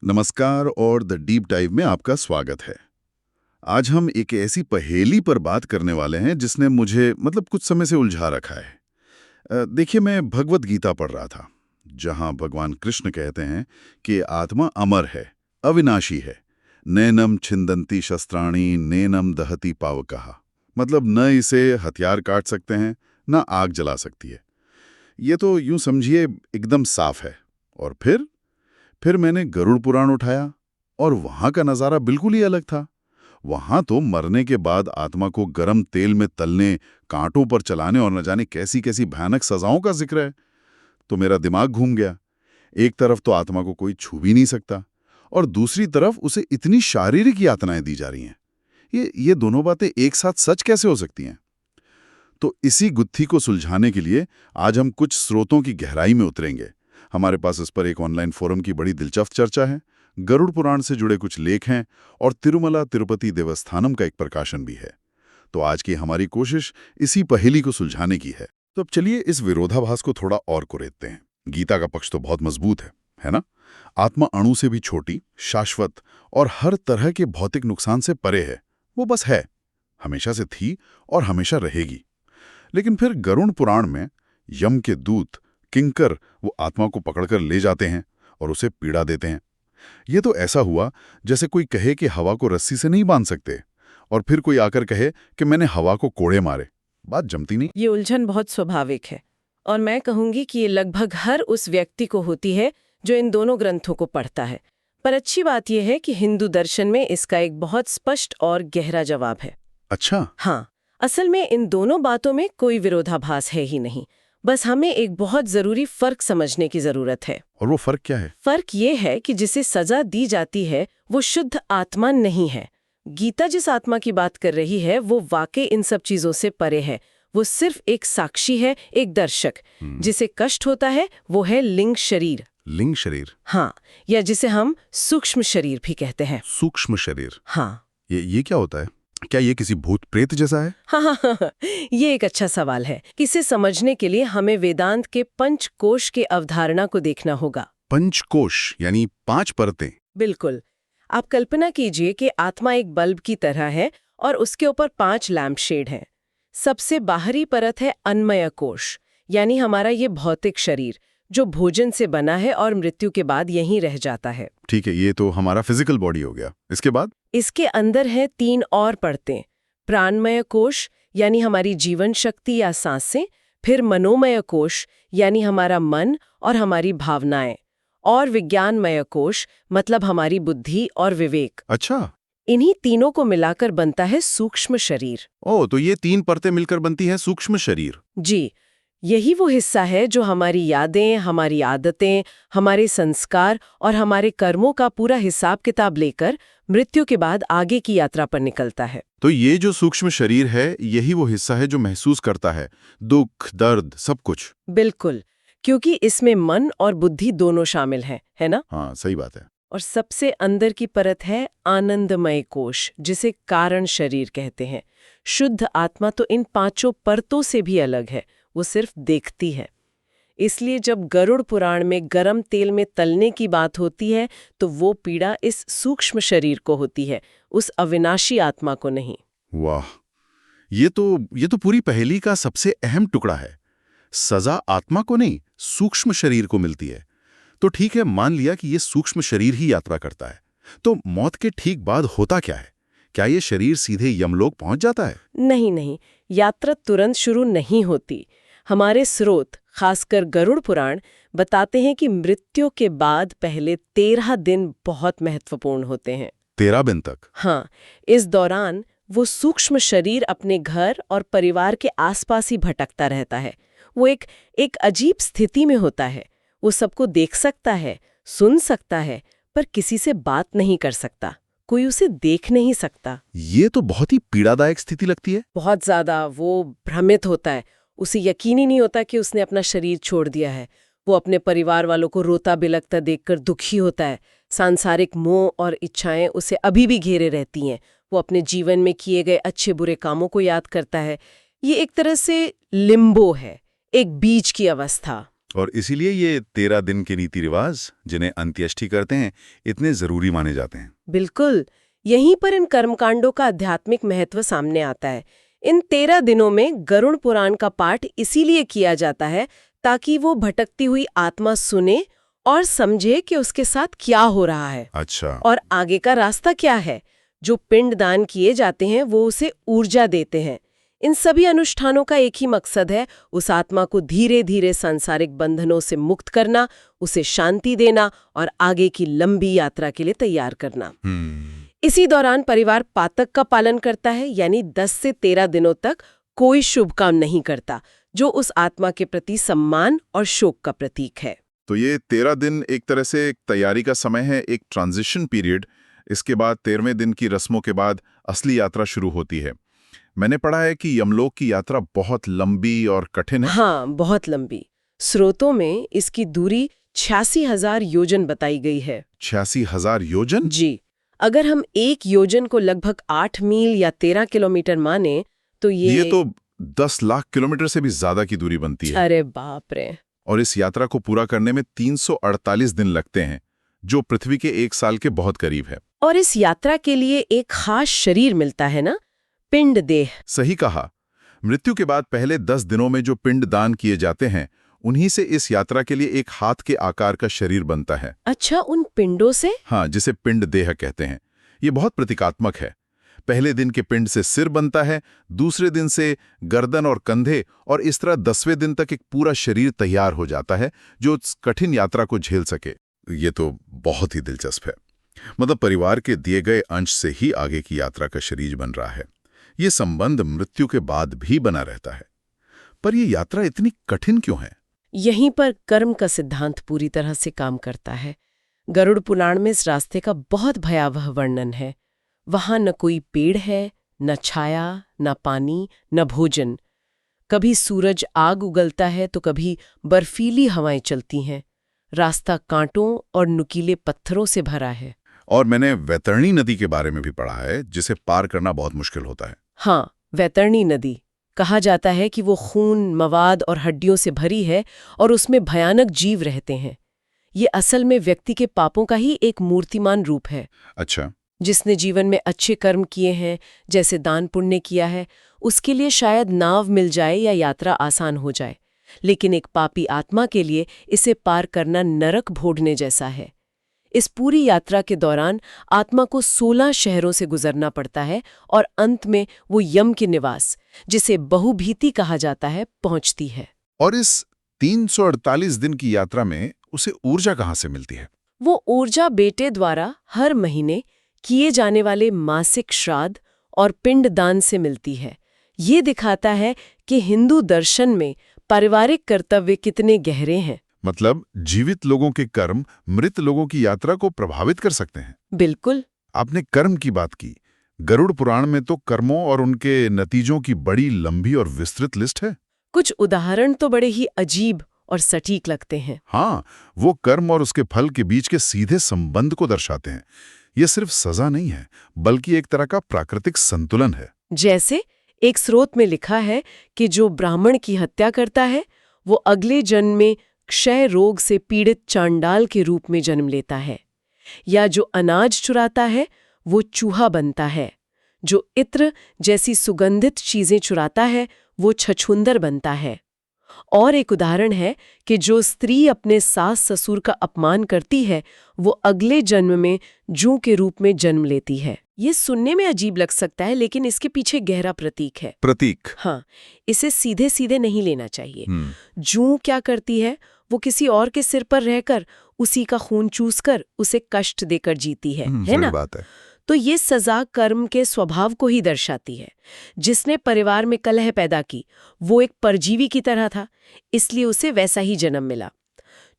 नमस्कार और the deep dive में आपका स्वागत है। आज हम एक ऐसी पहेली पर बात करने वाले हैं जिसने मुझे कुछ समय से उलझा रखा है। देखिए, मैं भगवत गीता पढ़ रहा था, जहां भगवान कृष्ण कहते हैं कि आत्मा अमर है, अविनाशी है। नैनम छिंदंती शस्त्राणी नैनम दहती पावकः। मतलब न इसे हथियार काट सकते हैं, न आग जला सकती है। ये तो यूं समझिए एकदम साफ है। और फिर मैंने गरुड़ पुराण उठाया और वहां का नजारा बिल्कुल ही अलग था। वहां तो मरने के बाद आत्मा को गर्म तेल में तलने, कांटों पर चलाने और न जाने कैसी कैसी भयानक सजाओं का जिक्र है। तो मेरा दिमाग घूम गया। एक तरफ तो आत्मा को कोई छू भी नहीं सकता और दूसरी तरफ उसे इतनी शारीरिक यातनाएं दी जा रही हैं। ये दोनों बातें एक साथ सच कैसे हो सकती हैं? तो इसी गुत्थी को सुलझाने के लिए आज हम कुछ स्रोतों की गहराई में उतरेंगे। हमारे पास इस पर एक ऑनलाइन फोरम की बड़ी दिलचस्प चर्चा है, गरुड़ पुराण से जुड़े कुछ लेख हैं और तिरुमला तिरुपति देवस्थानम का एक प्रकाशन भी है। तो आज की हमारी कोशिश इसी पहेली को सुलझाने की है। तो अब चलिए इस विरोधाभास को थोड़ा और कुरेदते हैं। गीता का पक्ष तो बहुत मजबूत है ना? आत्मा अणु से भी छोटी, शाश्वत और हर तरह के भौतिक नुकसान से परे है। वो बस है, हमेशा से थी और हमेशा रहेगी। लेकिन फिर गरुड़ पुराण में यम के दूत किंकर वो आत्मा को पकड़कर ले जाते हैं और उसे पीड़ा देते हैं। ये तो ऐसा हुआ जैसे कोई कहे कि हवा को रस्सी से नहीं बांध सकते और फिर कोई आकर कहे कि मैंने हवा को कोड़े मारे। बात जमती नहीं। ये उलझन बहुत स्वाभाविक है और मैं कहूंगी कि ये लगभग हर उस व्यक्ति को होती है जो इन दोनों ग्रंथों को पढ़ता है। पर अच्छी बात यह है कि हिंदू दर्शन में इसका एक बहुत स्पष्ट और गहरा जवाब है। अच्छा। हाँ, असल में इन दोनों बातों में कोई विरोधाभास है ही नहीं। बस हमें एक बहुत जरूरी फर्क समझने की जरूरत है। और वो फर्क क्या है? फर्क ये है कि जिसे सजा दी जाती है वो शुद्ध आत्मा नहीं है। गीता जिस आत्मा की बात कर रही है वो वाकई इन सब चीजों से परे है। वो सिर्फ एक साक्षी है, एक दर्शक। जिसे कष्ट होता है वो है लिंग शरीर। लिंग शरीर? हाँ, या जिसे हम सूक्ष्म शरीर भी कहते हैं। सूक्ष्म शरीर? हाँ। ये क्या होता है? क्या ये किसी भूत प्रेत जैसा है? हाँ, ये एक अच्छा सवाल है। इसे समझने के लिए हमें वेदांत के पंचकोश के अवधारणा को देखना होगा। पंचकोश यानी 5 परतें? बिल्कुल। आप कल्पना कीजिए कि आत्मा एक बल्ब की तरह है और उसके ऊपर 5 लैंप शेड हैं। सबसे बाहरी परत है अन्नमय कोश, यानी हमारा ये भौतिक शरीर जो भोजन से बना है और मृत्यु के बाद यहीं रह जाता है। ठीक है, ये तो हमारा फिजिकल बॉडी हो गया। इसके बाद? इसके अंदर है 3 और परतें। प्राणमय कोश यानी हमारी जीवन शक्ति या सांसें, फिर मनोमय कोश यानी हमारा मन और हमारी भावनाएं, और विज्ञानमय कोश मतलब हमारी बुद्धि और विवेक। अच्छा। इन्हीं तीनों को मिलाकर बनता है सूक्ष्म शरीर। ओह, तो ये 3 परतें मिलकर बनती है सूक्ष्म शरीर। जी, यही वो हिस्सा है जो हमारी यादें, हमारी आदतें, हमारे संस्कार और हमारे कर्मों का पूरा हिसाब किताब लेकर मृत्यु के बाद आगे की यात्रा पर निकलता है। तो ये जो सूक्ष्म शरीर है, यही वो हिस्सा है जो महसूस करता है दुख, दर्द, सब कुछ। बिल्कुल, क्योंकि इसमें मन और बुद्धि दोनों शामिल हैं, है ना? हाँ, सही बात है। और सबसे अंदर की परत है आनंदमय कोश, जिसे कारण शरीर कहते हैं। शुद्ध आत्मा तो इन 5 परतों से भी अलग है, वो सिर्फ देखती है। इसलिए जब गरुड़ पुराण में गरम तेल में तलने की बात होती है तो वो पीड़ा इस सूक्ष्म शरीर को होती है, उस अविनाशी आत्मा को नहीं। वाह, ये तो पूरी पहेली का सबसे अहम टुकड़ा है। सजा आत्मा को नहीं, सूक्ष्म शरीर को मिलती है। तो ठीक है, मान लिया कि ये सूक्ष्म शरीर ही यात्रा करता है, तो मौत के ठीक बाद होता क्या है? क्या ये शरीर सीधे यमलोक पहुंच जाता है? नहीं, यात्रा तुरंत शुरू नहीं होती। हमारे स्रोत, खासकर गरुड़ पुराण, बताते हैं कि मृत्यु के बाद पहले 13 दिन बहुत महत्वपूर्ण होते हैं। 13 दिन तक? हाँ, इस दौरान वो सूक्ष्म शरीर अपने घर और परिवार के आसपास ही भटकता रहता है। वो एक अजीब स्थिति में होता है। वो सबको देख सकता है, सुन सकता है, पर किसी से बात नहीं कर सकता। कोई उसे देख नहीं सकता। ये तो बहुत ही पीड़ादायक स्थिति लगती है। बहुत ज्यादा। वो भ्रमित होता है। उसे यकीन ही नहीं होता कि उसने अपना शरीर छोड़ दिया है। वो अपने परिवार वालों को रोता बिलखता देखकर दुखी होता है। सांसारिक मोह और इच्छाएं उसे अभी भी घेरे रहती हैं। वो अपने जीवन में किए गए अच्छे बुरे कामों को याद करता है। ये एक तरह से लिम्बो है, एक बीच की अवस्था। और इसीलिए ये 13 दिन के रीति रिवाज जिन्हें अंत्येष्टि करते हैं इतने जरूरी माने जाते हैं। बिल्कुल, यहीं पर इन कर्मकांडों का आध्यात्मिक महत्व सामने आता है। इन 13 दिनों में गरुड़ पुराण का पाठ इसीलिए किया जाता है ताकि वो भटकती हुई आत्मा सुने और समझे कि उसके साथ क्या हो रहा है अच्छा। और आगे का रास्ता क्या है। जो पिंड दान किए जाते हैं वो उसे ऊर्जा देते हैं। इन सभी अनुष्ठानों का एक ही मकसद है, उस आत्मा को धीरे धीरे सांसारिक बंधनों से मुक्त करना, उसे शांति देना और आगे की लंबी यात्रा के लिए तैयार करना। इसी दौरान परिवार पातक का पालन करता है, यानी 10 से 13 दिनों तक कोई शुभ काम नहीं करता, जो उस आत्मा के प्रति सम्मान और शोक का प्रतीक है। तो ये 13 दिन एक तरह से एक तैयारी का समय है, एक ट्रांजिशन पीरियड। इसके बाद 13वें दिन की रस्मों के बाद असली यात्रा शुरू होती है। मैंने पढ़ा है कि यमलोक की यात्रा बहुत लंबी और कठिन है। हाँ, बहुत लंबी। स्रोतों में इसकी दूरी 86,000 योजन बताई गई है। 86,000 योजन? जी, अगर हम एक योजन को लगभग 8 मील या 13 किलोमीटर माने तो ये तो 10 लाख किलोमीटर से भी ज्यादा की दूरी बनती है। अरे बाप रे। और इस यात्रा को पूरा करने में 348 दिन लगते हैं, जो पृथ्वी के 1 साल के बहुत करीब है। और इस यात्रा के लिए एक खास शरीर मिलता है ना, पिंड देह। सही कहा। मृत्यु के बाद पहले 10 दिनों में जो पिंड दान किए जाते हैं, उन्हीं से इस यात्रा के लिए एक हाथ के आकार का शरीर बनता है। अच्छा, उन पिंडों से? हाँ, जिसे पिंड देह कहते हैं। ये बहुत प्रतीकात्मक है। पहले दिन के पिंड से सिर बनता है, दूसरे दिन से गर्दन और कंधे, और इस तरह 10वें दिन तक एक पूरा शरीर तैयार हो जाता है जो उस कठिन यात्रा को झेल सके। ये तो बहुत ही दिलचस्प है। मतलब परिवार के दिए गए अंश से ही आगे की यात्रा का शरीर बन रहा है। ये संबंध मृत्यु के बाद भी बना रहता है। पर यह यात्रा इतनी कठिन क्यों है? यहीं पर कर्म का सिद्धांत पूरी तरह से काम करता है। गरुड़ पुराण में इस रास्ते का बहुत भयावह वर्णन है। वहां न कोई पेड़ है, न छाया, न पानी, न भोजन। कभी सूरज आग उगलता है तो कभी बर्फीली हवाएं चलती हैं। रास्ता कांटों और नुकीले पत्थरों से भरा है। और मैंने वैतरणी नदी के बारे में भी पढ़ा है, जिसे पार करना बहुत मुश्किल होता है। हाँ, वैतरणी नदी। कहा जाता है कि वो खून, मवाद और हड्डियों से भरी है और उसमें भयानक जीव रहते हैं। ये असल में व्यक्ति के पापों का ही एक मूर्तिमान रूप है। अच्छा। जिसने जीवन में अच्छे कर्म किए हैं, जैसे दान पुण्य किया है, उसके लिए शायद नाव मिल जाए या यात्रा आसान हो जाए, लेकिन एक पापी आत्मा के लिए इसे पार करना नरक भोगने जैसा है। इस पूरी यात्रा के दौरान आत्मा को 16 शहरों से गुजरना पड़ता है और अंत में वो यम के निवास, जिसे बहुभीति कहा जाता है, पहुंचती है। और इस 348 दिन की यात्रा में उसे ऊर्जा कहाँ से मिलती है? वो ऊर्जा बेटे द्वारा हर महीने किए जाने वाले मासिक श्राद्ध और पिंड दान से मिलती है। ये दिखाता है कि हिंदू दर्शन में पारिवारिक कर्तव्य कितने गहरे हैं। मतलब जीवित लोगों के कर्म मृत लोगों की यात्रा को प्रभावित कर सकते हैं। बिल्कुल। आपने कर्म की बात की। गरुड़ पुराण में तो कर्मों और उनके नतीजों की बड़ी लंबी और विस्तृत लिस्ट है। कुछ उदाहरण तो बड़े ही अजीब और सटीक लगते हैं। हाँ, वो कर्म और उसके फल के बीच के सीधे संबंध को दर्शाते हैं। ये सिर्फ सजा नहीं है, बल्कि एक तरह का प्राकृतिक संतुलन है। जैसे एक स्रोत में लिखा है कि जो ब्राह्मण की हत्या करता है वो अगले जन्म में क्षय रोग से पीड़ित चांडाल के रूप में जन्म लेता है, या जो अनाज चुराता है वो चूहा बनता है, जो इत्र जैसी सुगंधित चीजें चुराता है वो छछूंदर बनता है। और एक उदाहरण है कि जो स्त्री अपने सास ससुर का अपमान करती है वो अगले जन्म में जूं के रूप में जन्म लेती है। ये सुनने में अजीब लग सकता है, लेकिन इसके पीछे गहरा प्रतीक है। प्रतीक? हाँ, इसे सीधे सीधे नहीं लेना चाहिए। जूं क्या करती है, वो किसी और के सिर पर रहकर उसी का खून चूसकर उसे कष्ट देकर जीती है ना? बात है। तो ये सजा कर्म के स्वभाव को ही दर्शाती है। जिसने परिवार में कलह पैदा की वो एक परजीवी की तरह था, इसलिए उसे वैसा ही जन्म मिला।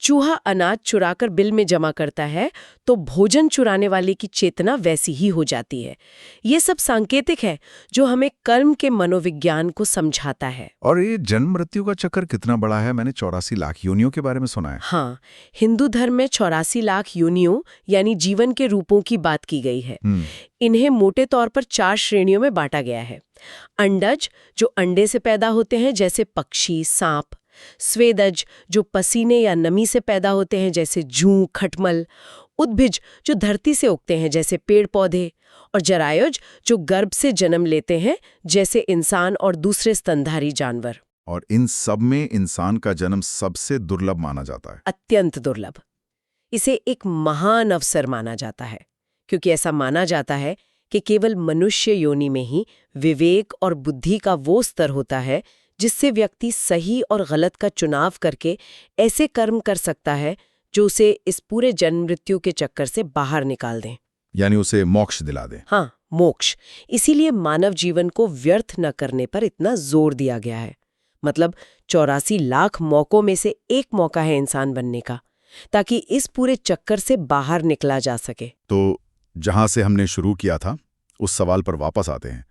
चूहा अनाज चुराकर बिल में जमा करता है तो भोजन चुराने वाले की चेतना वैसी ही हो जाती है। ये सब सांकेतिक है जो हमें कर्म के मनोविज्ञान को समझाता है। और ये जन्म मृत्यु का चक्कर कितना बड़ा है? मैंने 84 लाख योनियों के बारे में सुना है। हाँ, हिंदू धर्म में 84 लाख योनियों यानी जीवन के रूपों की बात की गई है। इन्हें मोटे तौर पर 4 श्रेणियों में बांटा गया है। अंडज, जो अंडे से पैदा होते हैं, जैसे पक्षी, सांप, स्वेदज जो पसीने या नमी से पैदा होते हैं जैसे जूं, खटमल, उद्भिज जो धरती से उगते हैं जैसे पेड़ पौधे, और जरायुज जो गर्भ से जन्म लेते हैं जैसे इंसान और दूसरे स्तनधारी जानवर। और इन सब में इंसान का जन्म सबसे दुर्लभ माना जाता है। अत्यंत दुर्लभ। इसे एक महान अवसर माना जाता है क्योंकि ऐसा माना जाता है कि केवल मनुष्य योनि में ही विवेक और बुद्धि का वो स्तर होता है जिससे व्यक्ति सही और गलत का चुनाव करके ऐसे कर्म कर सकता है जो उसे इस पूरे जन्म मृत्यु के चक्कर से बाहर निकाल दें, यानी उसे मोक्ष दिला दे। हाँ, मोक्ष। इसीलिए मानव जीवन को व्यर्थ न करने पर इतना जोर दिया गया है। मतलब 84 लाख मौकों में से एक मौका है इंसान बनने का, ताकि इस पूरे चक्कर से बाहर निकला जा सके। तो जहां से हमने शुरू किया था उस सवाल पर वापस आते हैं।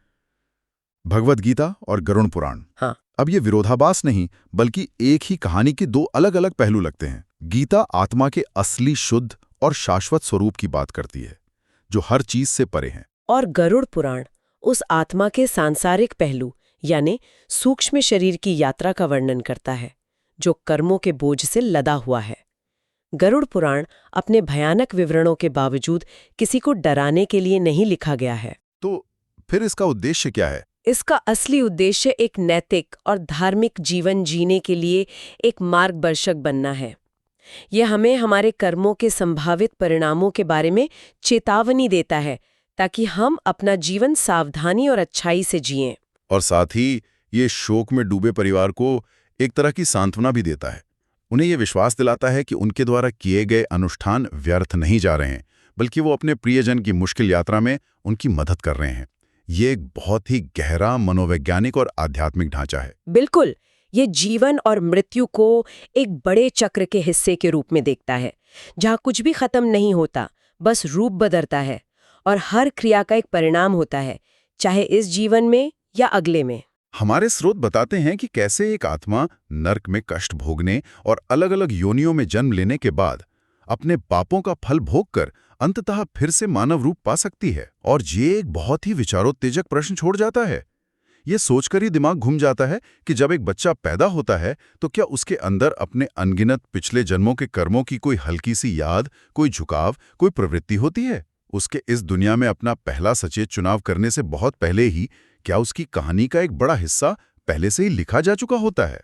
भगवद गीता और गरुड़ पुराण। हाँ। अब ये विरोधाभास नहीं बल्कि एक ही कहानी के दो अलग अलग पहलू लगते हैं। गीता आत्मा के असली शुद्ध और शाश्वत स्वरूप की बात करती है जो हर चीज से परे हैं, और गरुड़ पुराण उस आत्मा के सांसारिक पहलू यानी सूक्ष्म शरीर की यात्रा का वर्णन करता है जो कर्मों के बोझ से लदा हुआ है। गरुड़ पुराण अपने भयानक विवरणों के बावजूद किसी को डराने के लिए नहीं लिखा गया है। तो फिर इसका उद्देश्य क्या है? इसका असली उद्देश्य एक नैतिक और धार्मिक जीवन जीने के लिए एक मार्गदर्शक बनना है। यह हमें हमारे कर्मों के संभावित परिणामों के बारे में चेतावनी देता है ताकि हम अपना जीवन सावधानी और अच्छाई से जिएं। और साथ ही ये शोक में डूबे परिवार को एक तरह की सांत्वना भी देता है। उन्हें ये विश्वास दिलाता है कि उनके द्वारा किए गए अनुष्ठान व्यर्थ नहीं जा रहे हैं, बल्कि वो अपने प्रियजन की मुश्किल यात्रा में उनकी मदद कर रहे हैं। ये एक बहुत ही गहरा मनोवैज्ञानिक और आध्यात्मिक ढांचा है। बिल्कुल, ये जीवन और मृत्यु को एक बड़े चक्र के हिस्से के रूप में देखता है, जहाँ कुछ भी खत्म नहीं होता, बस रूप बदलता है और हर क्रिया का एक परिणाम होता है, चाहे इस जीवन में या अगले में। हमारे स्रोत बताते हैं कि कैसे एक आत्मा नर्क में कष्ट भोगने और अलग अलग योनियों में जन्म लेने के बाद अपने पापों का फल भोगकर अंततः फिर से मानव रूप पा सकती है। और ये एक बहुत ही विचारोत्तेजक प्रश्न छोड़ जाता है। ये सोचकर ही दिमाग घूम जाता है कि जब एक बच्चा पैदा होता है तो क्या उसके अंदर अपने अनगिनत पिछले जन्मों के कर्मों की कोई हल्की सी याद, कोई झुकाव, कोई प्रवृत्ति होती है? उसके इस दुनिया में अपना पहला सचेत चुनाव करने से बहुत पहले ही क्या उसकी कहानी का एक बड़ा हिस्सा पहले से ही लिखा जा चुका होता है?